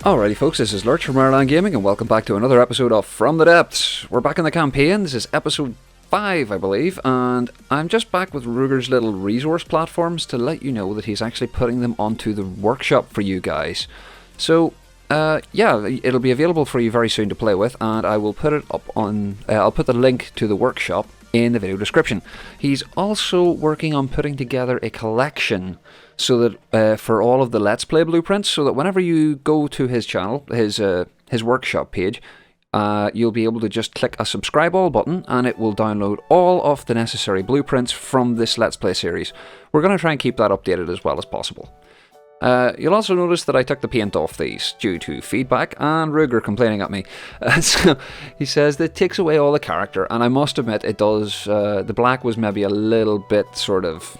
Alrighty folks, this is Lurch from Ireland Gaming and welcome back to another episode of From the Depths. We're back in the campaign, this is episode 5 I believe, and I'm just back with Ruger's little resource platforms to let you know that he's actually putting them onto the workshop for you guys. So, yeah, it'll be available for you very soon to play with, and I will put it up on, I'll put the link to the workshop in the video description. He's also working on putting together a collection so that for all of the Let's Play blueprints, so that whenever you go to his channel, his workshop page, you'll be able to just click a subscribe all button and it will download all of the necessary blueprints from this Let's Play series. We're going to try and keep that updated as well as possible. You'll also notice that I took the paint off these due to feedback and Ruger complaining at me. So he says that it takes away all the character, and I must admit it does. The black was maybe a little bit sort of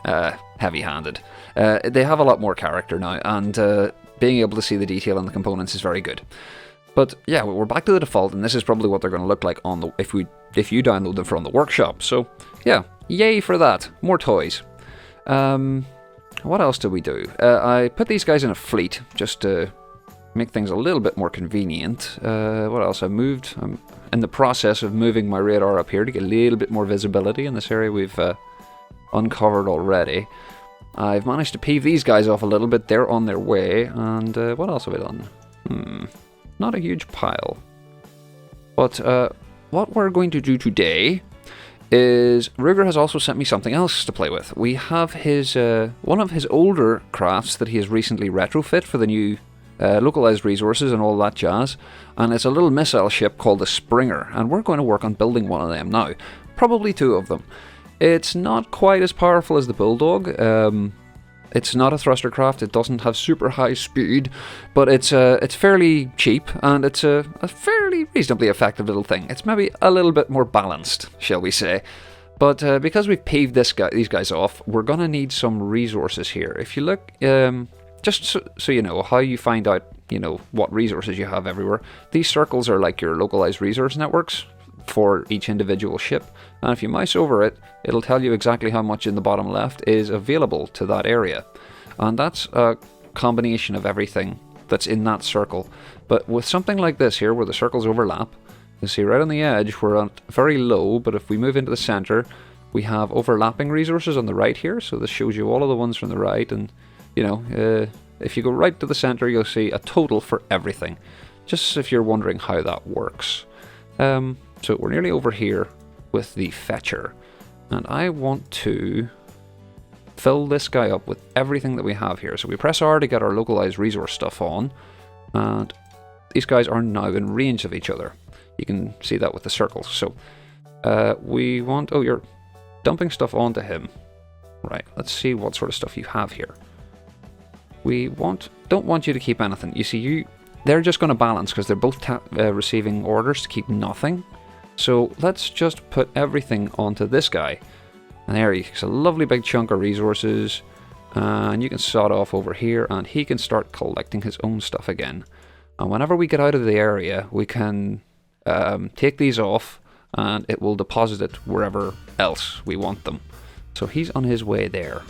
heavy-handed. They have a lot more character now, and being able to see the detail on the components is very good. But yeah, we're back to the default, and this is probably what they're going to look like on the if you download them from the workshop. So yeah, yay for that! More toys. What else did we do? I put these guys in a fleet just to make things a little bit more convenient. What else? I'm in the process of moving my radar up here to get a little bit more visibility in this area we've uncovered already. I've managed to peeve these guys off a little bit. They're on their way. And what else have I done? Not a huge pile. But what we're going to do today is Ruger has also sent me something else to play with. We have his one of his older crafts that he has recently retrofit for the new localized resources and all that jazz, and it's a little missile ship called the Springer, and we're going to work on building one of them now, probably 2 of them. It's not quite as powerful as the Bulldog. It's not a thruster craft, it doesn't have super high speed, but it's fairly cheap, and it's a fairly reasonably effective little thing. It's maybe a little bit more balanced, shall we say. But because we've peeved these guys off, we're going to need some resources here. If you look, just so you know how you find out, what resources you have everywhere, these circles are like your localized resource networks for each individual ship, and if you mouse over it, it'll tell you exactly how much in the bottom left is available to that area, and that's a combination of everything that's in that circle. But with something like this here where the circles overlap, you see right on the edge we're at very low, but if we move into the center we have overlapping resources on the right here, so this shows you all of the ones from the right, and if you go right to the center you'll see a total for everything, just if you're wondering how that works. So we're nearly over here with the fetcher, and I want to fill this guy up with everything that we have here. So we press R to get our localized resource stuff on, and these guys are now in range of each other. You can see that with the circles. So we want, oh, you're dumping stuff onto him. Right, let's see what sort of stuff you have here. We don't want you to keep anything. You see, they're just going to balance because they're both receiving orders to keep nothing. So let's just put everything onto this guy. And there he's a lovely big chunk of resources. And you can sod off over here and he can start collecting his own stuff again. And whenever we get out of the area, we can take these off and it will deposit it wherever else we want them. So he's on his way there.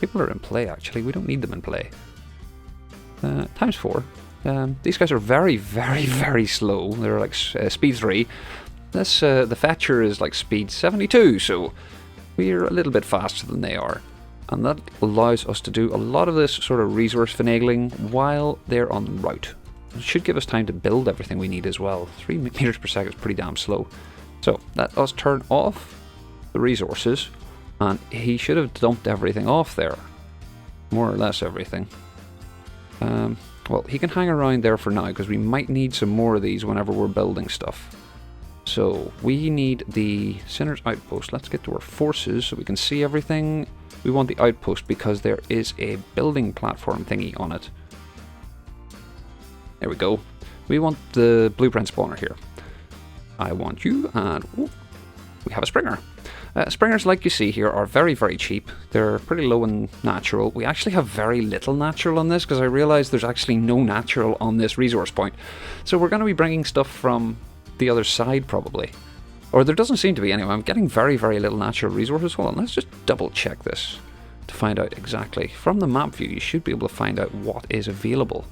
People are in play actually, we don't need them in play. Times 4. These guys are very, very, very slow. They're like speed 3. The Fetcher is like speed 72, so we're a little bit faster than they are. And that allows us to do a lot of this sort of resource finagling while they're en route. It should give us time to build everything we need as well. 3 meters per second is pretty damn slow. So let us turn off the resources, and he should have dumped everything off there. More or less everything. Well, he can hang around there for now because we might need some more of these whenever we're building stuff. So we need the Sinner's Outpost. Let's get to our forces so we can see everything. We want the outpost because there is a building platform thingy on it. There we go. We want the blueprint spawner here. I want you, and ooh, we have a Springer. Springers, like you see here, are very, very cheap. They're pretty low in natural. We actually have very little natural on this because I realised there's actually no natural on this resource point. So we're going to be bringing stuff from the other side probably. Or there doesn't seem to be anyway. I'm getting very, very little natural resources. Hold on, let's just double check this to find out exactly. From the map view, you should be able to find out what is available.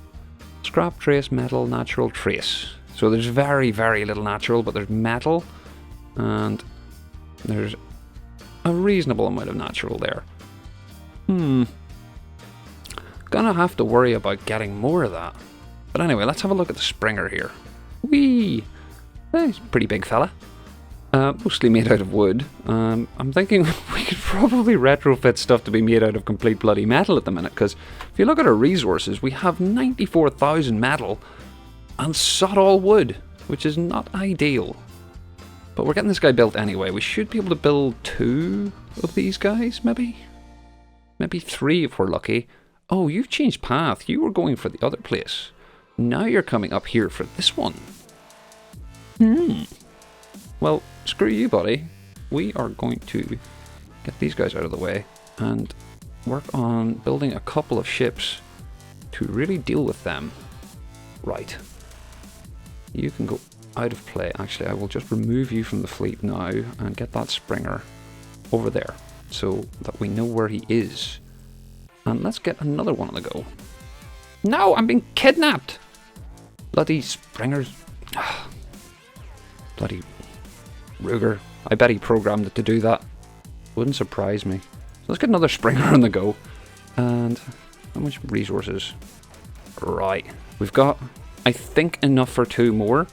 Scrap, trace, metal, natural, trace. So there's very, very little natural, but there's metal, and there's a reasonable amount of natural there. Gonna have to worry about getting more of that. But anyway, let's have a look at the Springer here. Whee! He's a pretty big fella. Mostly made out of wood. I'm thinking we could probably retrofit stuff to be made out of complete bloody metal at the minute, because if you look at our resources, we have 94,000 metal and sod all wood, which is not ideal. But we're getting this guy built anyway. We should be able to build 2 of these guys, maybe? Maybe 3 if we're lucky. Oh, you've changed path. You were going for the other place. Now you're coming up here for this one. Well, screw you, buddy. We are going to get these guys out of the way and work on building a couple of ships to really deal with them. Right. You can go out of play. Actually, I will just remove you from the fleet now and get that Springer over there so that we know where he is. And let's get another one on the go. No, I'm being kidnapped! Bloody Springers. Bloody Ruger. I bet he programmed it to do that. Wouldn't surprise me. So let's get another Springer on the go. And how much resources? Right. We've got, I think, enough for 2 more.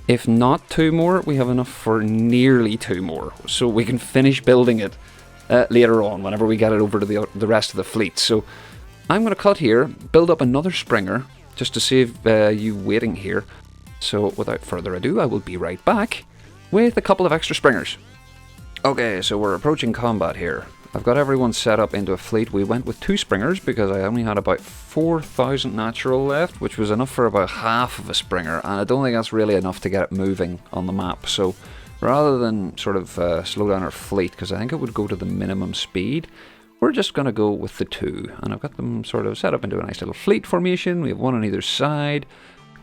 If not 2 more, we have enough for nearly 2 more. So we can finish building it later on, whenever we get it over to the rest of the fleet. So I'm going to cut here, build up another Springer, just to save you waiting here. So without further ado, I will be right back with a couple of extra Springers. Okay, so we're approaching combat here. I've got everyone set up into a fleet. We went with 2 Springers because I only had about 4,000 natural left, which was enough for about half of a Springer, and I don't think that's really enough to get it moving on the map. So rather than sort of slow down our fleet, because I think it would go to the minimum speed, we're just going to go with the 2. And I've got them sort of set up into a nice little fleet formation. We have 1 on either side,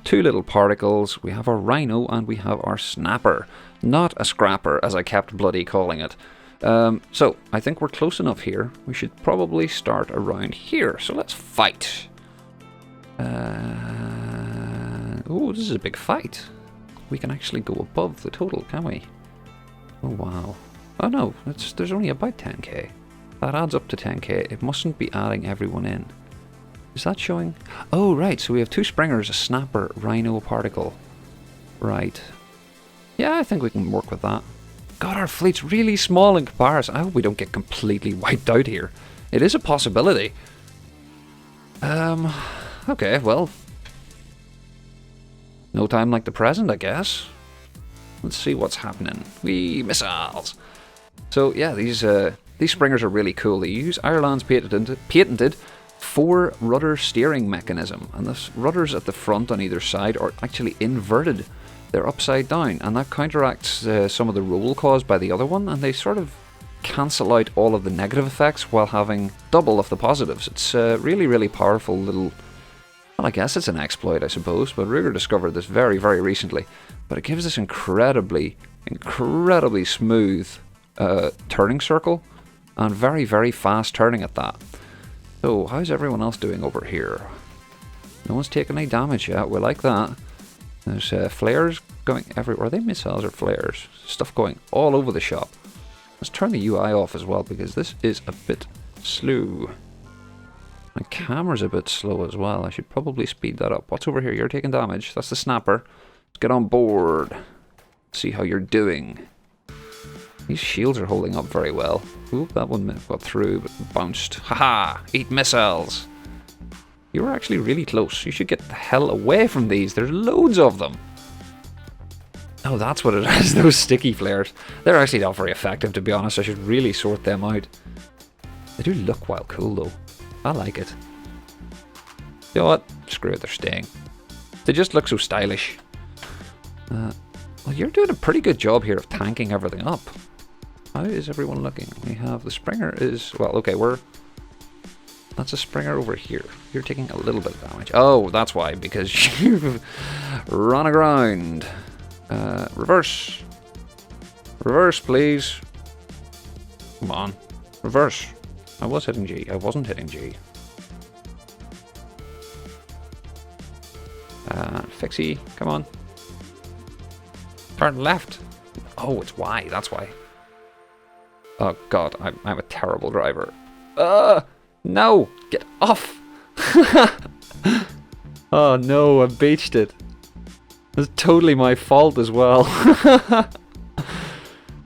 2 little particles, we have our Rhino, and we have our Snapper. Not a Scrapper, as I kept bloody calling it. So, I think we're close enough here. We should probably start around here. So let's fight. Oh, this is a big fight. We can actually go above the total, can we? Oh, wow. Oh, no, there's only about 10k. That adds up to 10k. It mustn't be adding everyone in. Is that showing? Oh, right, so we have 2 Springers, a Snapper, Rhino, a Particle. Right. Yeah, I think we can work with that. God, our fleet's really small in comparison. I hope we don't get completely wiped out here. It is a possibility. Okay, well. No time like the present, I guess. Let's see what's happening. Wee missiles. So, yeah, these Springers are really cool. They use Ireland's patented 4 rudder steering mechanism. And the rudders at the front on either side are actually inverted. They're upside down, and that counteracts some of the roll caused by the other one, and they sort of cancel out all of the negative effects while having double of the positives. It's a really, really powerful little... Well, I guess it's an exploit, I suppose, but Ruger discovered this very, very recently. But it gives this incredibly smooth turning circle, and very, very fast turning at that. So, how's everyone else doing over here? No one's taking any damage yet, we like that. There's flares going everywhere. Are they missiles or flares? Stuff going all over the shop. Let's turn the UI off as well, because this is a bit slow. My camera's a bit slow as well. I should probably speed that up. What's over here? You're taking damage. That's the Snapper. Let's get on board. See how you're doing. These shields are holding up very well. Oop, that one got through, but bounced. Haha! Eat missiles! You were actually really close. You should get the hell away from these. There's loads of them. Oh, that's what it is. Those sticky flares. They're actually not very effective, to be honest. I should really sort them out. They do look wild cool, though. I like it. You know what? Screw it, they're staying. They just look so stylish. Well, you're doing a pretty good job here of tanking everything up. How is everyone looking? We have the Springer is... Well, okay, that's a Springer over here. You're taking a little bit of damage. Oh, that's why, because you've run aground. Reverse. Reverse, please. Come on. Reverse. I was hitting G. I wasn't hitting G. Fixie, come on. Turn left. Oh, it's Y, that's why. Oh god, I'm a terrible driver. No! Get off! Oh no, I beached it. It's totally my fault as well.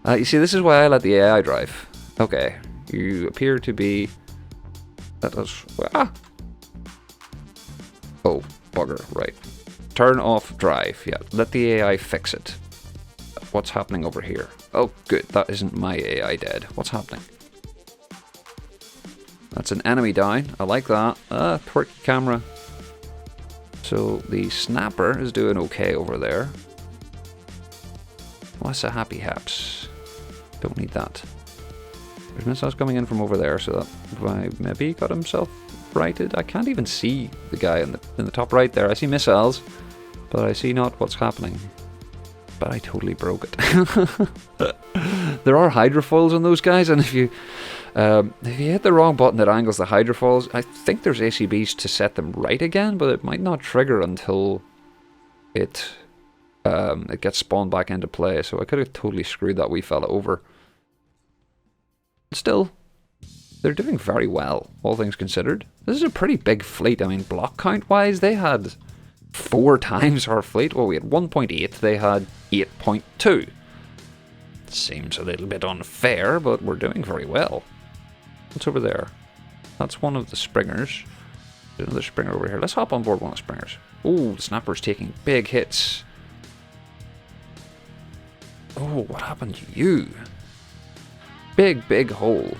You see, this is why I let the AI drive. Okay, you appear to be... That does... Ah! Oh, bugger, right. Turn off drive, yeah. Let the AI fix it. What's happening over here? Oh, good, that isn't my AI dead. What's happening? That's an enemy down. I like that. Quirky camera. So the snapper is doing okay over there. What's a happy haps? Don't need that. There's missiles coming in from over there, so that maybe got himself righted. I can't even see the guy in the top right there. I see missiles, but I see not what's happening. But I totally broke it. There are hydrofoils on those guys, and if you hit the wrong button that angles the hydrofoils, I think there's ACBs to set them right again, but it might not trigger until it gets spawned back into play. So I could have totally screwed that wee fella over. Still, they're doing very well, all things considered. This is a pretty big fleet. I mean, block count wise, they had 4 times our fleet. Well, we had 1.8, they had 8.2. Seems a little bit unfair, but we're doing very well. What's over there? That's one of the springers. There's another springer over here. Let's hop on board one of the springers. Oh, the snapper's taking big hits. Oh, what happened to you? Big hole.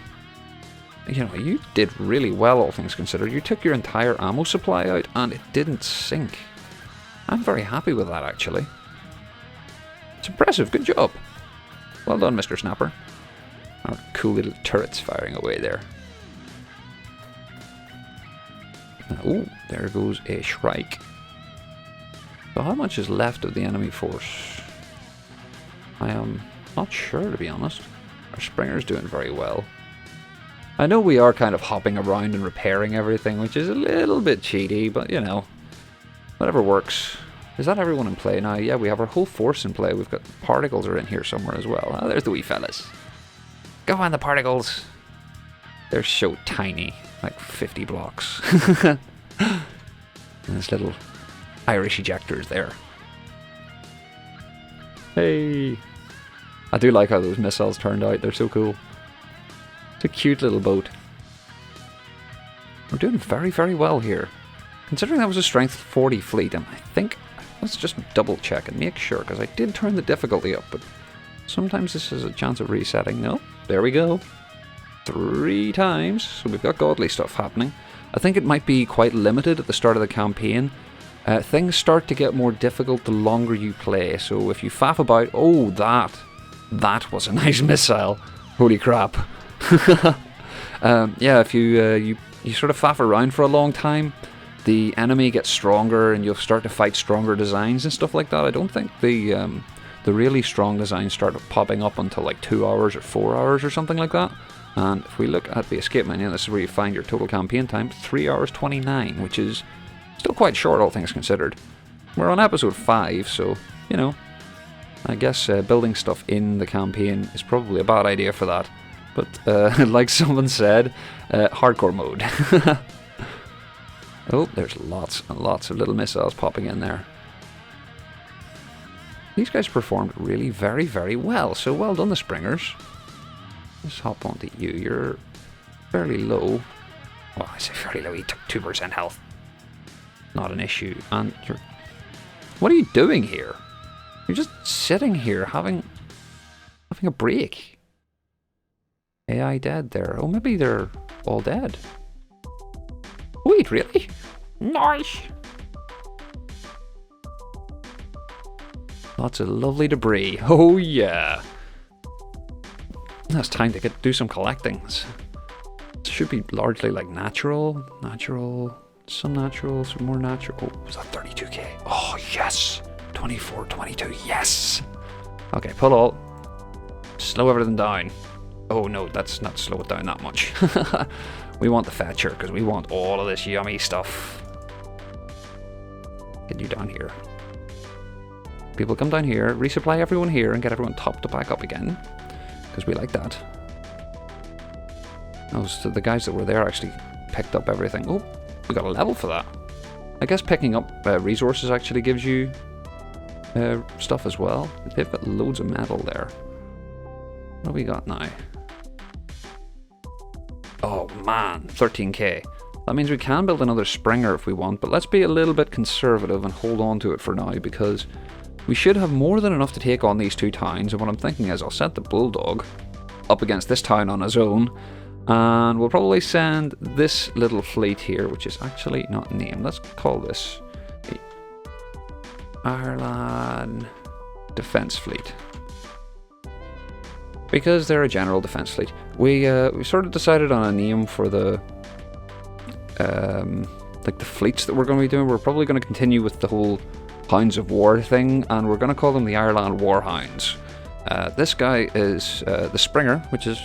You know, you did really well, all things considered. You took your entire ammo supply out and it didn't sink. I'm very happy with that, actually. It's impressive. Good job. Well done, Mr. Snapper. Our cool little turrets firing away there. Oh, there goes a Shrike. So how much is left of the enemy force? I am not sure, to be honest. Our Springer's doing very well. I know we are kind of hopping around and repairing everything, which is a little bit cheaty, but you know, whatever works. Is that everyone in play now? Yeah, we have our whole force in play. We've got particles are in here somewhere as well. Oh, there's the wee fellas. Go on, the particles. They're so tiny, like 50 blocks. And this little Irish ejectors there. Hey! I do like how those missiles turned out. They're so cool. It's a cute little boat. We're doing very well here. Considering that was a strength 40 fleet, and I think... Let's just double check and make sure, because I did turn the difficulty up, but sometimes this has a chance of resetting. No, there we go. 3 times, so we've got godly stuff happening. I think it might be quite limited at the start of the campaign. Things start to get more difficult the longer you play, so if you faff about... Oh, that was a nice missile. Holy crap. Yeah, if you sort of faff around for a long time, the enemy gets stronger and you'll start to fight stronger designs and stuff like that. I don't think the really strong designs start popping up until like 2 hours or 4 hours or something like that. And if we look at the escape menu, this is where you find your total campaign time, 3 hours 29, which is still quite short, all things considered. We're on episode 5, so, you know, I guess building stuff in the campaign is probably a bad idea for that. But like someone said, hardcore mode. Oh, there's lots and lots of little missiles popping in there. These guys performed really very well, so well done, the Springers. Let's hop onto you. You're fairly low. Oh, I say fairly low. He took 2% health. Not an issue. And you're... What are you doing here? You're just sitting here having a break. AI dead there. Oh, maybe they're all dead. Wait, really? Nice! Lots of lovely debris. Oh yeah! Now it's time to do some collectings. It should be largely like natural, some natural, some more natural. Oh, was that 32k? Oh yes! 24, 22, yes! Okay, pull all. Slow everything down. Oh no, that's not slow it down that much. We want the fetcher, because we want all of this yummy stuff. Get you down here. People come down here, resupply everyone here, and get everyone topped back up again. Because we like that. Oh, so the guys that were there actually picked up everything. Oh, we got a level for that. I guess picking up resources actually gives you stuff as well. They've got loads of metal there. What do we got now? Oh man, 13k. That means we can build another Springer if we want, but let's be a little bit conservative and hold on to it for now, because we should have more than enough to take on these 2 towns. And what I'm thinking is I'll set the Bulldog up against this town on his own, and we'll probably send this little fleet here, which is actually not named. Let's call this the Ireland Defence Fleet, because they're a general defence fleet. We sort of decided on a name for the like the fleets that we're going to be doing. We're probably going to continue with the whole Hounds of War thing, and we're going to call them the Ireland Warhounds. This guy is the Springer, which is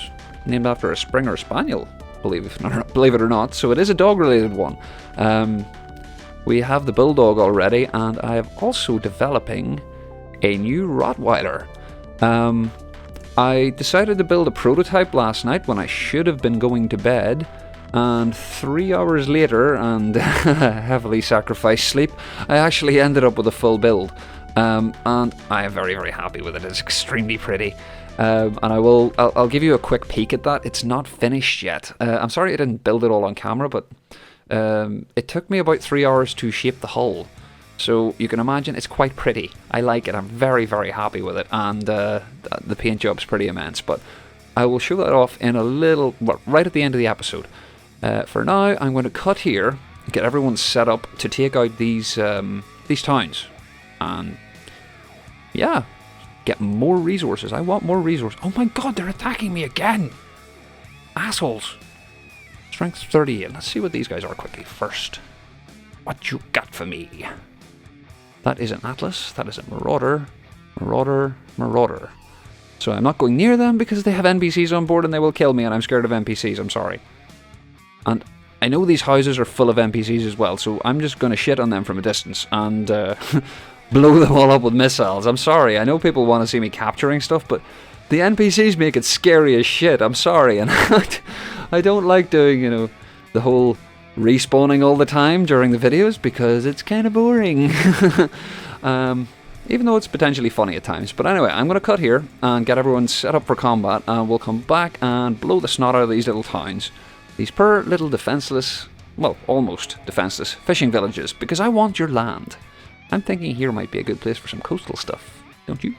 named after a Springer Spaniel, believe it or not. So it is a dog-related one. We have the Bulldog already, and I am also developing a new Rottweiler. I decided to build a prototype last night when I should have been going to bed, and 3 hours later, and heavily sacrificed sleep, I actually ended up with a full build. And I am very, very happy with it. It's extremely pretty. And I'll give you a quick peek at that. It's not finished yet. I'm sorry I didn't build it all on camera, but it took me about 3 hours to shape the hull. So you can imagine it's quite pretty. I like it. I'm very, very happy with it. And the paint job's pretty immense. But I will show that off in a little, well, right at the end of the episode. For now, I'm going to cut here, get everyone set up to take out these towns. And yeah, get more resources. I want more resources. Oh my god, they're attacking me again! Assholes. Strength 38. Let's see what these guys are quickly first. What you got for me? That is an Atlas. That is a Marauder. Marauder. So I'm not going near them because they have NPCs on board and they will kill me, and I'm scared of NPCs. I'm sorry. And I know these houses are full of NPCs as well, so I'm just going to shit on them from a distance and blow them all up with missiles. I'm sorry. I know people want to see me capturing stuff, but the NPCs make it scary as shit. I'm sorry. And I don't like doing, the whole respawning all the time during the videos because it's kind of boring. Even though it's potentially funny at times. But anyway, I'm going to cut here and get everyone set up for combat, and we'll come back and blow the snot out of these little towns. These poor little defenseless, well, almost defenseless fishing villages, because I want your land. I'm thinking here might be a good place for some coastal stuff, don't you?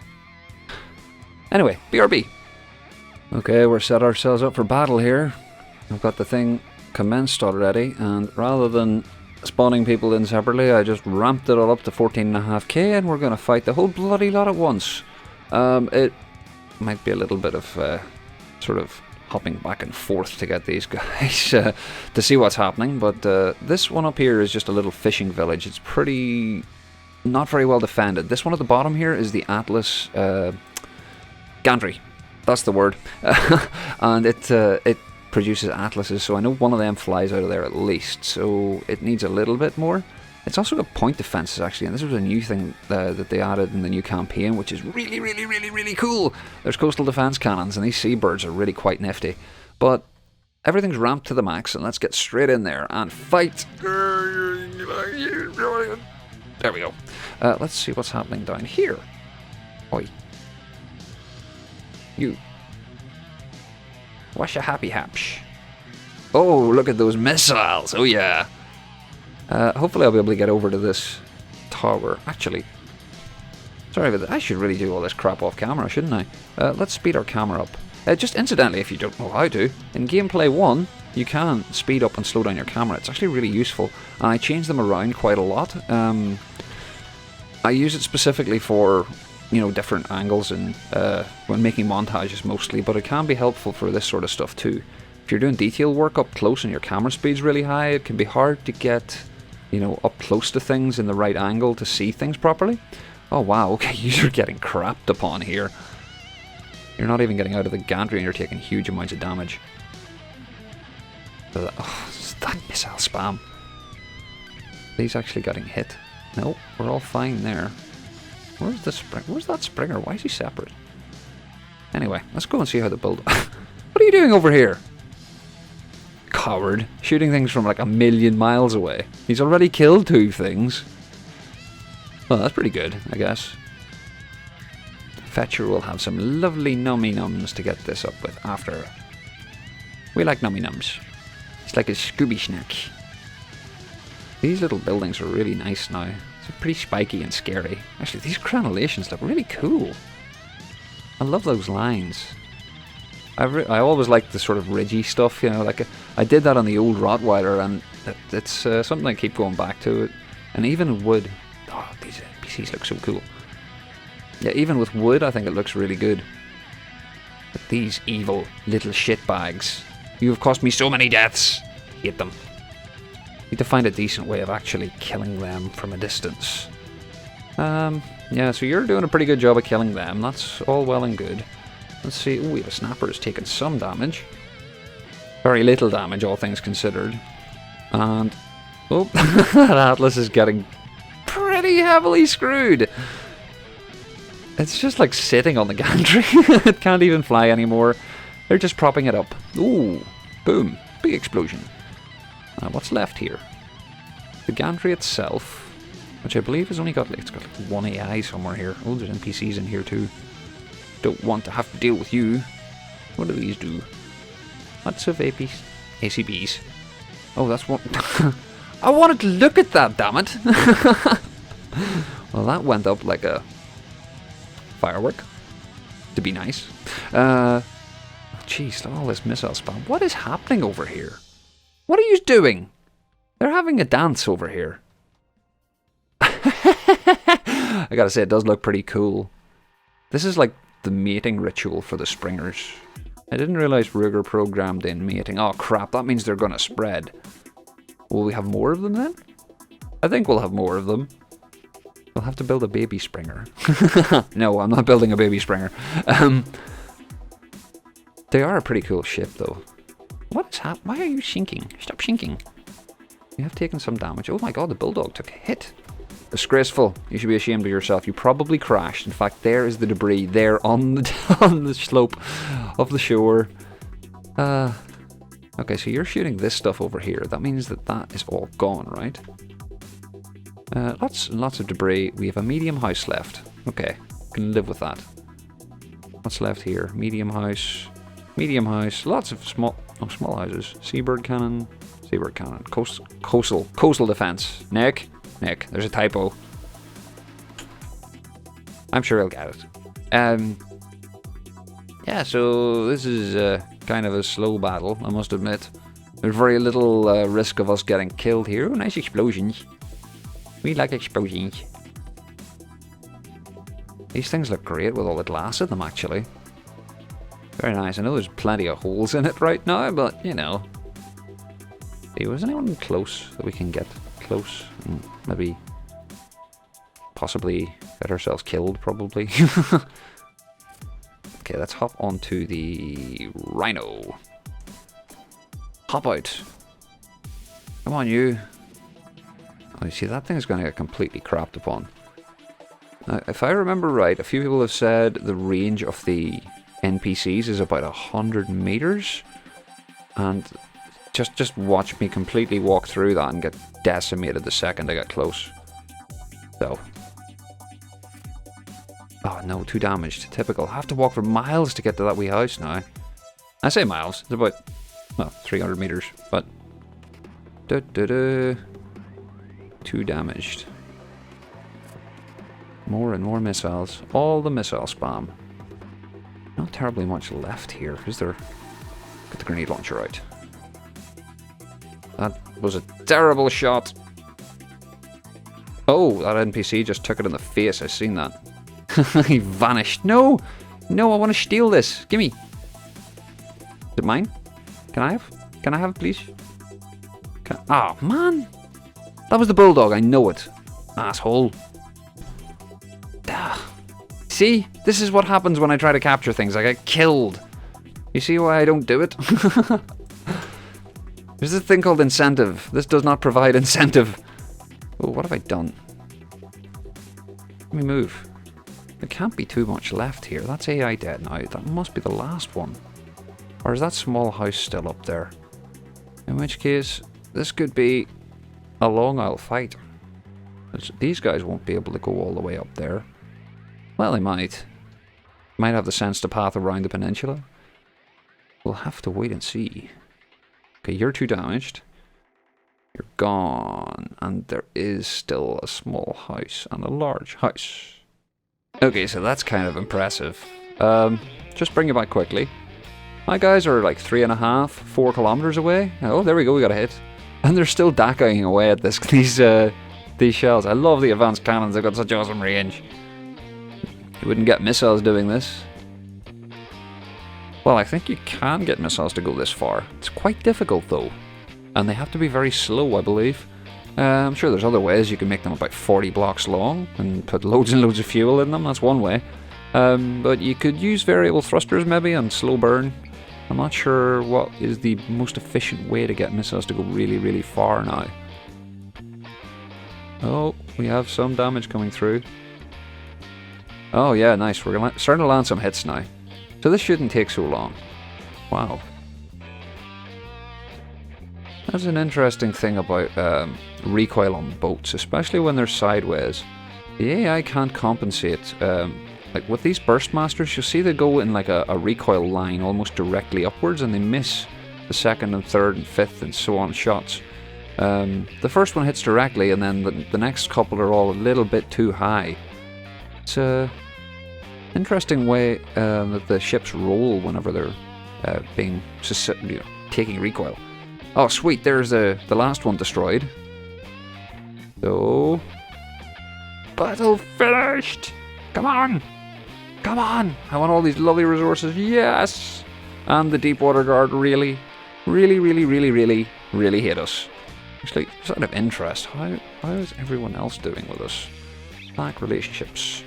Anyway, BRB. Okay, we're set ourselves up for battle here. I've got the thing commenced already, and rather than spawning people in separately, I just ramped it all up to 14.5k, and we're going to fight the whole bloody lot at once. It might be a little bit of sort of hopping back and forth to get these guys to see what's happening, but this one up here is just a little fishing village. It's pretty not very well defended. This one at the bottom here is the Atlas Gantry. That's the word. And it produces atlases, so I know one of them flies out of there at least, so it needs a little bit more. It's also got point defenses actually, and this was a new thing that they added in the new campaign, which is really, really, really, really cool. There's coastal defense cannons, and these seabirds are really quite nifty. But everything's ramped to the max, and let's get straight in there and fight. There we go. Let's see what's happening down here. Oi. You. What's your happy haps? Oh, look at those missiles. Oh yeah. Hopefully I'll be able to get over to this tower. Actually, sorry about that. I should really do all this crap off camera, shouldn't I? Let's speed our camera up. Just incidentally, if you don't know how to, in Gameplay 1, you can speed up and slow down your camera. It's actually really useful, and I change them around quite a lot. I use it specifically for, different angles and when making montages mostly, but it can be helpful for this sort of stuff too. If you're doing detail work up close and your camera speed's really high, it can be hard to get up close to things in the right angle to see things properly. Oh wow, okay, you're getting crapped upon here. You're not even getting out of the gantry and you're taking huge amounts of damage. Oh, that missile spam. These actually getting hit. No, we're all fine there. Where's the spring? Where's that Springer? Why is he separate? Anyway, let's go and see how the build... What are you doing over here? Coward. Shooting things from like 1,000,000 miles away. He's already killed 2 things. Well, that's pretty good, I guess. Fetcher will have some lovely nummy nums to get this up with after. We like nummy nums. It's like a Scooby snack. These little buildings are really nice now. It's pretty spiky and scary. Actually, these crenellations look really cool. I love those lines. I always liked the sort of ridgy stuff, you know, like I did that on the old Rottweiler, and it's something I keep going back to. And even wood, oh, these NPCs look so cool. Yeah, even with wood, I think it looks really good. But these evil little shitbags, you have cost me so many deaths. Hate them. Need to find a decent way of actually killing them from a distance. Yeah, so you're doing a pretty good job of killing them. That's all well and good. Let's see. Ooh, we have a snapper who's taken some damage. Very little damage, all things considered. And... oh, that Atlas is getting pretty heavily screwed. It's just like sitting on the gantry. It can't even fly anymore. They're just propping it up. Ooh, boom. Big explosion. What's left here? The gantry itself, which I believe has only got, it's got like 1 AI somewhere here. Oh, there's NPCs in here too. Don't want to have to deal with you. What do these do? Lots of ACBs. Oh, that's what... I wanted to look at that, damn it! Well, that went up like a firework. To be nice. Jeez, look at all this missile spam. What is happening over here? What are you doing? They're having a dance over here. I gotta say, it does look pretty cool. This is like the mating ritual for the Springers. I didn't realize Ruger programmed in mating. Oh crap, that means they're gonna spread. Will we have more of them then? I think we'll have more of them. We'll have to build a baby Springer. No, I'm not building a baby Springer. They are a pretty cool ship though. What is happening? Why are you shinking? Stop shinking. You have taken some damage. Oh my god, the Bulldog took a hit. Disgraceful. You should be ashamed of yourself. You probably crashed. In fact, there is the debris there on the on the slope of the shore. Okay, so you're shooting this stuff over here. That means that that is all gone, right? Lots and lots of debris. We have a medium house left. Okay, can live with that. What's left here? Medium house. Medium house. Lots of small houses. Seabird cannon. Seabird cannon. Coastal defense. Nick, there's a typo. I'm sure he'll get it. Yeah, so this is kind of a slow battle, I must admit. There's very little risk of us getting killed here. Oh, nice explosions. We like explosions. These things look great with all the glass in them, actually. Very nice. I know there's plenty of holes in it right now, but, you know. Hey, was anyone close that we can get close? And maybe, possibly get ourselves killed, probably. Okay, let's hop onto the Rhino. Hop out. Come on, you. Oh, you see, that thing's going to get completely crapped upon. Now, if I remember right, a few people have said the range of the NPCs is about 100 meters. And just watch me completely walk through that and get decimated the second I get close. So. Oh no, too damaged. Typical. I have to walk for miles to get to that wee house now. I say miles. It's about, well, 300 meters. But. Too damaged. More and more missiles. All the missile spam. Not terribly much left here, is there? Get the grenade launcher out. That was a terrible shot. Oh, that NPC just took it in the face. I've seen that. He vanished. No! No, I want to steal this. Gimme. Is it mine? Can I have? Can I have it, please? Oh, man. That was the Bulldog. I know it. Asshole. See? This is what happens when I try to capture things. I get killed. You see why I don't do it? There's this thing called incentive. This does not provide incentive. Oh, what have I done? Let me move. There can't be too much left here. That's AI dead now. That must be the last one. Or is that small house still up there? In which case, this could be a long old fight. These guys won't be able to go all the way up there. Well, they might. Might have the sense to path around the peninsula. We'll have to wait and see. Okay, you're too damaged. You're gone. And there is still a small house and a large house. Okay, so that's kind of impressive. Just bring it back quickly. My guys are like 3.5, 4 kilometers away. Oh, there we go, we got a hit. And they're still dackering away at these shells. I love the advanced cannons, they've got such awesome range. You wouldn't get missiles doing this. Well, I think you can get missiles to go this far. It's quite difficult though. And they have to be very slow, I believe. I'm sure there's other ways. You can make them about 40 blocks long and put loads and loads of fuel in them. That's one way. But you could use variable thrusters maybe and slow burn. I'm not sure what is the most efficient way to get missiles to go really, really far now. Oh, we have some damage coming through. Oh yeah, nice. We're starting to land some hits now. So this shouldn't take so long. Wow. That's an interesting thing about recoil on boats, especially when they're sideways. The AI can't compensate. Like with these Burstmasters, you'll see they go in like a recoil line almost directly upwards and they miss the second and third and fifth and so on shots. The first one hits directly and then the next couple are all a little bit too high. It's a interesting way that the ships roll whenever they're taking recoil. Oh sweet, there's the last one destroyed. So... battle finished! Come on! Come on! I want all these lovely resources, yes! And the Deepwater Guard really hate us. Actually, just out of interest, how is everyone else doing with us? Black relationships.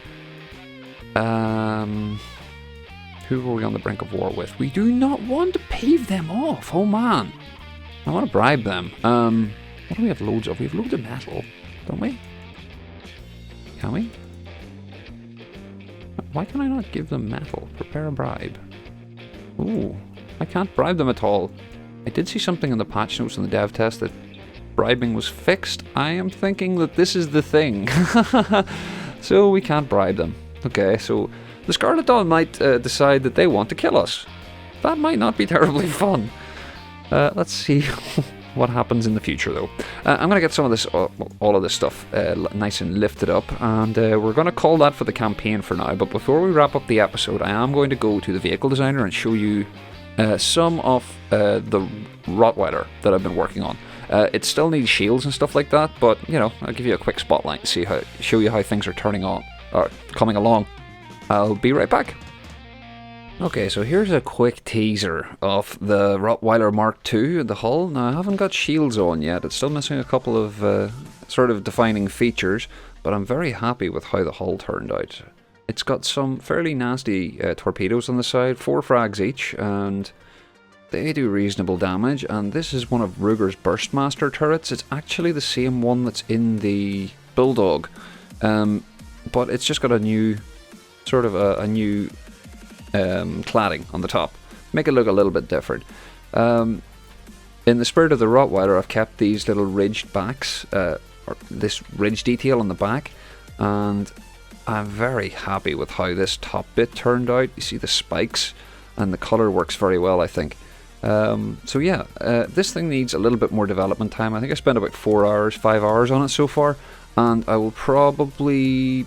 Who were we on the brink of war with? We do not want to pave them off, oh man! I want to bribe them. What do we have loads of? We have loads of metal, don't we? Can we? Why can I not give them metal? Prepare a bribe. Ooh, I can't bribe them at all. I did see something in the patch notes in the dev test that bribing was fixed. I am thinking that this is the thing. So we can't bribe them. Okay, so the Scarlet Dawn might decide that they want to kill us. That might not be terribly fun. Let's see what happens in the future though. I'm going to get some of this, all of this stuff nice and lifted up, and we're going to call that for the campaign for now. But before we wrap up the episode, I am going to go to the vehicle designer and show you some of the Rottweiler that I've been working on. It still needs shields and stuff like that, but you know, I'll give you a quick spotlight and show you how things are coming along. I'll be right back. Okay, so here's a quick teaser of the Rottweiler Mark II, the hull. Now, I haven't got shields on yet. It's still missing a couple of sort of defining features, but I'm very happy with how the hull turned out. It's got some fairly nasty torpedoes on the side, 4 frags each, and they do reasonable damage. And this is one of Ruger's Burstmaster turrets. It's actually the same one that's in the Bulldog, but it's just got a new, sort of a new cladding on the top, make it look a little bit different. In the spirit of the Rottweiler, I've kept these little ridged backs, or this ridge detail on the back, and I'm very happy with how this top bit turned out. You see the spikes, and the colour works very well, I think. So yeah, this thing needs a little bit more development time. I think I spent about 5 hours on it so far, and I will probably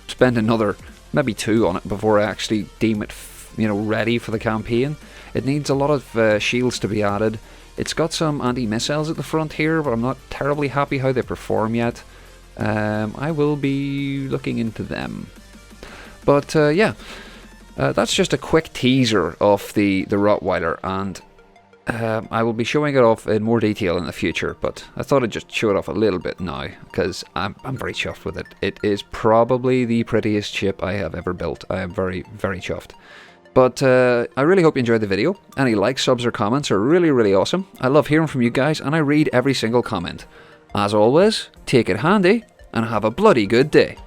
spend another maybe 2 on it before I actually deem it, ready for the campaign. It needs a lot of shields to be added. It's got some anti-missiles at the front here, but I'm not terribly happy how they perform yet. I will be looking into them. But yeah, that's just a quick teaser of the Rottweiler, and I will be showing it off in more detail in the future, but I thought I'd just show it off a little bit now, because I'm very chuffed with it. It is probably the prettiest ship I have ever built. I am very, very chuffed. But I really hope you enjoyed the video. Any likes, subs or comments are really, really awesome. I love hearing from you guys, and I read every single comment. As always, take it handy, and have a bloody good day.